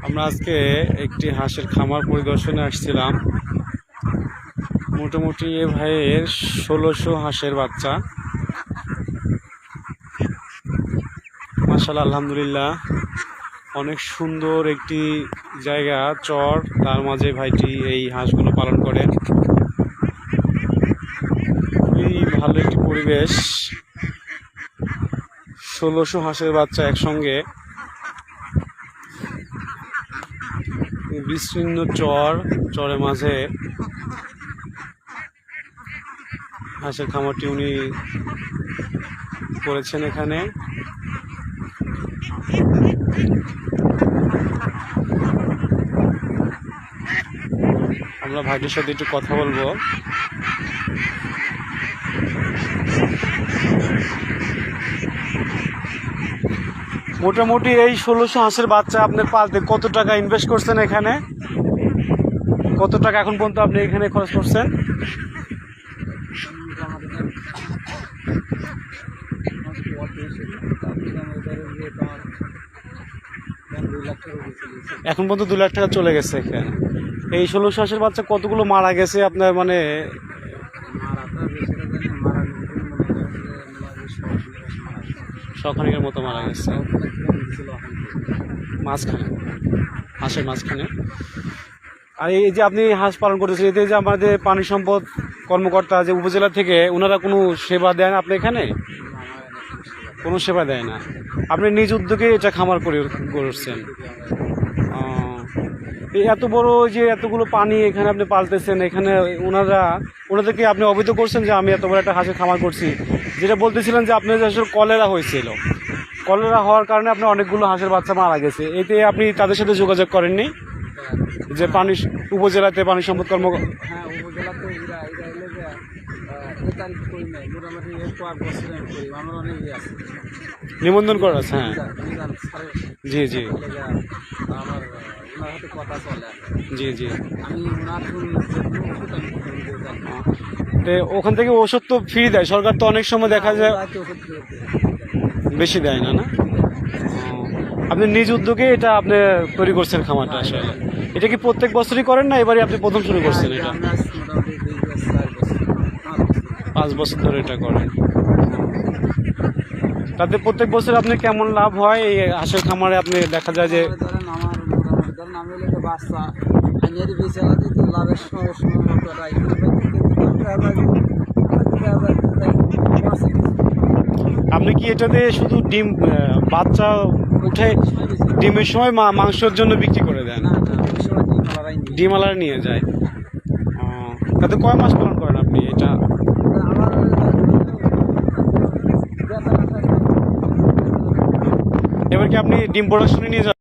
আমরা আজকে একটি হাঁসের খামার পরিদর্শনে আসছিলাম। মোটামুটি এ ভাইয়ের ১৬০০ হাঁসের বাচ্চা। মাশাআল্লাহ, আলহামদুলিল্লাহ, অনেক সুন্দর একটি জায়গা, চর, তার মাঝে ভাইটি এই হাঁসগুলো পালন করে। খুবই ভালো একটি পরিবেশ। ১৬০০ হাঁসের বাচ্চা একসঙ্গে, বিস্তীর্ণ চরের মাঝে হাঁসের খামারটি উনি করেছেন। এখানে আমরা ভাইটির সাথে একটু কথা বলবো। মোটামুটি এই ১৬০০ হাঁসের বাচ্চা আপনার পালতে কত টাকা ইনভেস্ট করছেন? এখানে কত টাকা এখন পর্যন্ত আপনি এখানে খরচ করছেন? এখন পর্যন্ত ২ লাখ টাকা চলে গেছে এখানে। এই ১৬০০ হাঁসের বাচ্চা কতগুলো মারা গেছে আপনার, মানে শখানেকের মতো মারা গেছে মাঝখানে, হাঁসের মাঝখানে। আর এই যে আপনি হাঁস পালন করতেছেন, এতে যে আমাদের পানি সম্পদ কর্মকর্তা যে উপজেলা থেকে, ওনারা কোনো সেবা দেন আপনি এখানে? কোনো সেবা দেয় না, আপনি নিজ উদ্যোগে এটা খামার করছেন। এত বড় যে এতগুলো পানি এখানে আপনি পালতেছেন, এখানে ওনাদেরকে আপনি অবহিত করছেন যে আমি এত বড় একটা হাঁসের খামার করছি? যেটা বলতেছিলেন যে আপনার আসলে কলেরা হয়েছিল, কলেরা হওয়ার কারণে আপনার অনেকগুলো হাঁসের বাচ্চা মারা গেছে, এতে আপনি তাদের সাথে যোগাযোগ করেননি? যে উপজেলাতে পানি সম্পদ নিবন্ধন করা আছে? হ্যাঁ, জি জি জি জি। তো ওখান থেকে ওষুধ তো ফ্রি দেয় সরকার, তো অনেক সময় দেখা যায় বেশি দেয় না। না, আপনি নিজ উদ্যোগে এটা আপনি তৈরি করছেন খামারটা? আসলে এটা কি প্রত্যেক বছরই করেন না এবারে আপনি প্রথম শুরু করছেন? এটা 5 বছর ধরে এটা করেন। তাতে প্রত্যেক বছর আপনি কেমন লাভ হয় এই হাঁসের খামারে? আপনি দেখা যায় যে আপনি কি এটাতে শুধু ডিম বাচ্চা উঠে ডিমের সময় মাংসের জন্য বিক্রি করে দেন? ডিমালার নিয়ে যায়। তাতে কয় মাস পালন করেন আপনি এটা? এবার কি আপনি ডিম প্রোডাকশনে নিয়ে যান?